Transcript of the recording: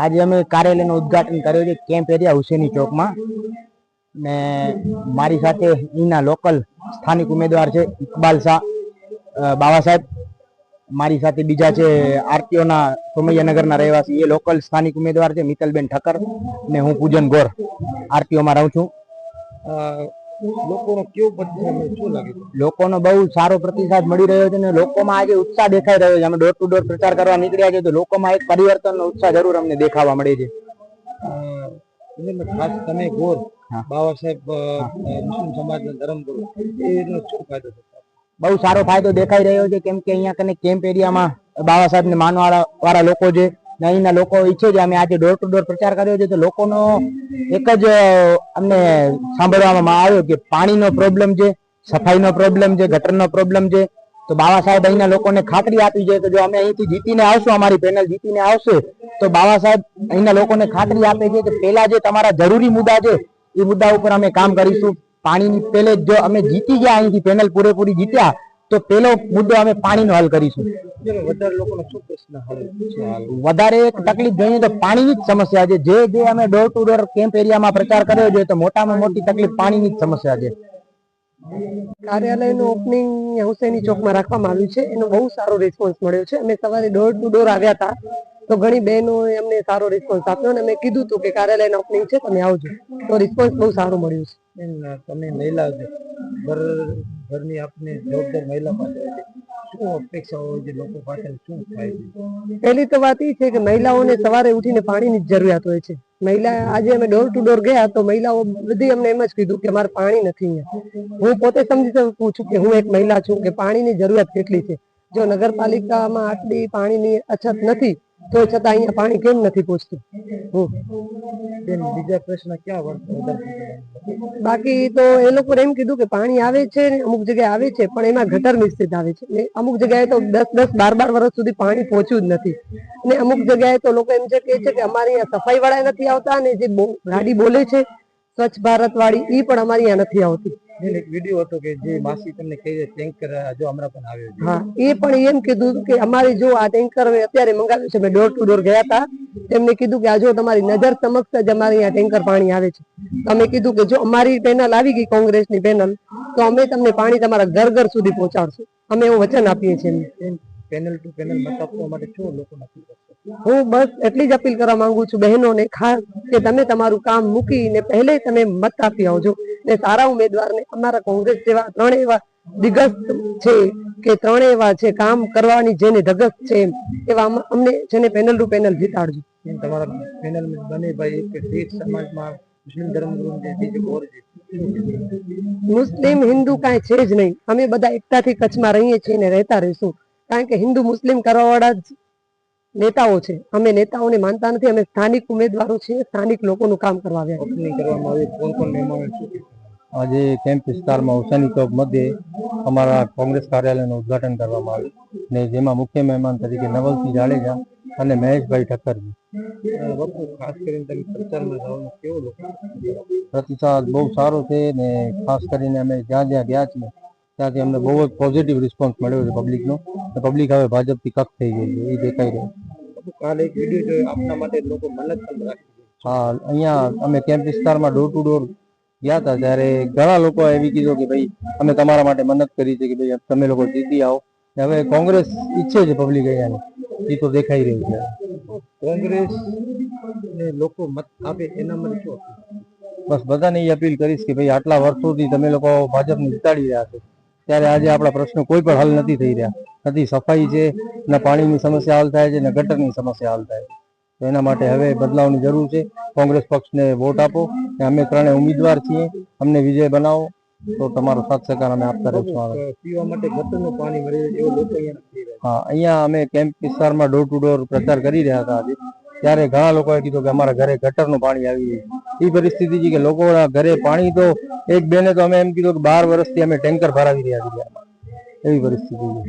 આજે અમે કાર્યાલયનું ઉદ્ઘાટન કર્યું છે કેમ્પ એરિયા હુસેની ચોકમાં ને મારી સાથે અહીંના લોકલ સ્થાનિક ઉમેદવાર છે ઇકબાલ શાહ બાવા સાહેબ, મારી સાથે બીજા છે આરટીઓના સોમૈયાનગરના રહેવાસી એ લોકલ સ્થાનિક ઉમેદવાર છે મિત્તલબેન ઠક્કર ને હું પૂજન ગોર આરટીઓમાં રહું છું. લોકોનો કેવો પ્રતિસાદ શું લાગે છે? લોકોનો બહુ સારો પ્રતિસાદ મળી રહ્યો છે ને લોકોમાં આજે ઉત્સાહ દેખાઈ રહ્યો છે. અમે ડોર ટુ ડોર પ્રચાર કરવા નીકળ્યા છે તો લોકોમાં એક પરિવર્તનનો ઉત્સાહ જરૂર અમને દેખાવા મળે છે. ખાસ તમે ગોર બાવા સાહેબ મુસ્લિમ સમાજના ધર્મગુરુ એનો શું ફાયદો છે? બહુ સારો ફાયદો દેખાઈ રહ્યો છે કેમ કે અહીંયા કને કેમ્પ એરિયામાં બાવા સાહેબને માનવા વાળા લોકો છે ને અહીંના લોકો ઈચ્છે છે. અમે આજે ડોર ટુ ડોર પ્રચાર કર્યો છે તો લોકોનો એક જ અમને સાંભળવામાં આવ્યો કે પાણીનો પ્રોબ્લેમ છે, સફાઈનો પ્રોબ્લેમ છે, ગટરનો પ્રોબ્લેમ છે. તો બાવા સાહેબ અહીંના લોકોને ખાતરી આપી છે કે જો અમે અહીંથી જીતીને આવશું, અમારી પેનલ જીતીને આવશે તો બાવા સાહેબ અહીંના લોકોને ખાતરી આપે છે કે પેલા જે તમારા જરૂરી મુદ્દા છે એ મુદ્દા ઉપર અમે કામ કરીશું. પાણીની પેલે જો અમે જીતી ગયા અહીંથી પેનલ પૂરેપૂરી જીત્યા તો પેલો મુદ્દો અમે પાણીનો હલ કરીશું. વધારે લોકોનો શું પ્રશ્ન વધારે એક તકલીફ જોઈએ તો પાણીની જ સમસ્યા છે. જે અમે ડોર ટુ ડોર કેમ્પ એરિયામાં પ્રચાર કર્યો છે તો મોટામાં મોટી તકલીફ પાણીની જ સમસ્યા છે. કાર્યાલયનું ઓપનિંગ હુસેની ચોકમાં રાખવામાં આવ્યું છે. એનો બહુ સારો રિસ્પોન્સ મળ્યો છે. અમે સવારે ડોર ટુ ડોર આવ્યા હતા તો ઘણી બહેનો અમને સારો રિસ્પોન્સ આપ્યો અને મેં કીધું હતું કે કાર્યાલયનું ઓપનિંગ છે તમે આવજો, તો રિસ્પોન્સ બહુ સારું મળ્યું છે. તમે મહિલા ઘરની આપને જવાબદાર મહિલા પાસે શું અપેક્ષા હોય છે? લોકો પાસે શું થાય છે? પહેલી તો વાત એ છે કે મહિલાઓને સવારે ઉઠીને પાણીની જરૂરિયાત હોય છે. આજે અમે ડોર ટુ ડોર ગયા તો મહિલાઓ બધી અમને એમ જ કીધું કે અમારે પાણી નથી અહીંયા. હું પોતે સમજી શકું છું કે હું એક મહિલા છું કે પાણીની જરૂરિયાત કેટલી છે. જો નગરપાલિકામાં આટલી પાણીની અછત નથી તો છતાં અહીંયા પાણી કેમ નથી પહોંચતું? બીજા પ્રશ્ન ક્યાં બાકી તો એ લોકો એમ કીધું કે પાણી આવે છે ને અમુક જગ્યાએ આવે છે પણ એમાં ગટર મિશ્રિત આવે છે. અમુક જગ્યાએ તો 10-12 વર્ષ સુધી પાણી પહોંચ્યું જ નથી. ને અમુક જગ્યાએ તો લોકો એમ છે કે અમારે અહીંયા સફાઈ વાળા નથી આવતા અને જે ગાડી બોલે છે સ્વચ્છ ભારત વાળી એ પણ અમારી અહીંયા નથી આવતી. એક વિડીયો હતો કે જે માસી તમને કહી ટેન્કર જો હમણાં પણ આવ્યો છે. હા, એ પણ એમ કીધું કે અમારી જો આ ટેન્કર અત્યારે મંગાવ્યું છે, મેં ડોર ટુ ડોર ગયા હતા તેમને કીધું કે આ જો તમારી નજર સમક્ષ જ અમારી અહીંયા ટેન્કર પાણી આવે છે. અમે કીધું કે જો અમારી પેનલ આવી ગઈ કોંગ્રેસની પેનલ તો અમે તમને પાણી તમારા ઘર ઘર સુધી પહોંચાડશું. અમે એવું વચન આપીએ છીએ. પેનલ ટુ પેનલ મત આપવા માટે શું લોકો નક્કી કરશે? હું બસ એટલી જ અપીલ કરવા માંગુ છું બહેનોને ખાસ કે તમે તમારું કામ મૂકીને પહેલે તમે મત આપી આવજો ને સારા ઉમેદવારને. અમારા કોંગ્રેસ જેવા 3 એવા દિગ્ગજ છે કે 3 એવા છે કામ કરવાની જેને ધગસ છે એવા અમને જેને પેનલ ટુ પેનલ જીતાડજો. તમારા પેનલ બને ભાઈ એક શીખ સમાજમાં મુસ્લિમ ધર્મગુરુ છે, બીજું ઓર છે. મુસ્લિમ હિન્દુ કાંઈ છે જ નહીં. અમે બધા એકતાથી કચ્છમાં રહીએ છીએ ને રહેતા રહીશું. કારણ કે હિન્દુ મુસ્લિમ કરવાવાળા જ નેતાઓ છે. અમે નેતાઓને માનતા નથી. અમે સ્થાનિક ઉમેદવારો છીએ, સ્થાનિક લોકોનું કામ કરવા આવ્યા. ઓપનિંગ કરવામાં આવ્યું, કોણ કોણ મહેમાનો છે? આજે કેમ્પ વિસ્તારમાં હુસેની ચોક મધ્યે અમારા કોંગ્રેસ કાર્યાલયનું ઉદ્ઘાટન કરવામાં આવ્યું ને જેમાં મુખ્ય મહેમાન તરીકે નવલસિંહ જાડેજા અને મહેશભાઈ ઠક્કરજી. ખાસ કરીને તમે પ્રચારમાં જવાનો કેવો લોકો પ્રતિસાદ બહુ સારો છે ને ખાસ કરીને અમે જ્યાં જ્યાં ગયા છીએ ત્યાંથી અમને બહુ જ પોઝિટિવ રિસ્પોન્સ મળ્યો છે પબ્લિકનો. પબ્લિક હવે ભાજપથી કક થઈ ગઈ છે એ દેખાઈ રહ્યું. કાલે એક વિડીયો જોયો આપના માટે લોકો મન્નત પણ રાખી. હા, અહીંયા અમે કેમ્પ વિસ્તારમાં ડોર ટુ ડોર ગયા હતા ત્યારે ઘણા લોકો એવી કીધું કે ભાઈ અમે તમારા માટે મન્નત કરી છે કે ભાઈ તમે લોકો જીતી આવો. હવે કોંગ્રેસ ઈચ્છે છે પબ્લિક અહીંયાની, એ તો દેખાઈ રહ્યું છે. કોંગ્રેસ ને લોકો મત આપે એના માટે શું? બસ બધાને એ અપીલ કરીશ કે ભાઈ આટલા વર્ષોથી તમે લોકો ભાજપને જીતાડી રહ્યા છો ત્યારે આજે આપણા પ્રશ્નો કોઈ પણ હલ નથી થઈ રહ્યા. નથી સફાઈ છે, ને પાણીની સમસ્યા હલ થાય છે, ને ગટરની સમસ્યા હલ થાય છે. તો એના માટે હવે બદલાવની જરૂર છે. કોંગ્રેસ પક્ષને વોટ આપો. અમે 3 ઉમેદવાર છીએ, અમને વિજય બનાવો તો તમારો સાથ સહકાર અમે આપતા રહીશું. પીવા માટે ગટરનું પાણી મળી જાય એવું લોકો અહીંયા. હા, અહીંયા અમે કેમ્પ વિસ્તારમાં ડોર ટુ ડોર પ્રચાર કરી રહ્યા હતા આજે ત્યારે ઘણા લોકોએ કીધું કે અમારા ઘરે ગટરનું પાણી આવી જાય. એ પરિસ્થિતિ છે કે લોકોના ઘરે પાણી તો એક બેને તો અમે એમ કીધું કે 12 વર્ષથી અમે ટેન્કર ભરાવી રહ્યા છીએ. એવી પરિસ્થિતિ છે.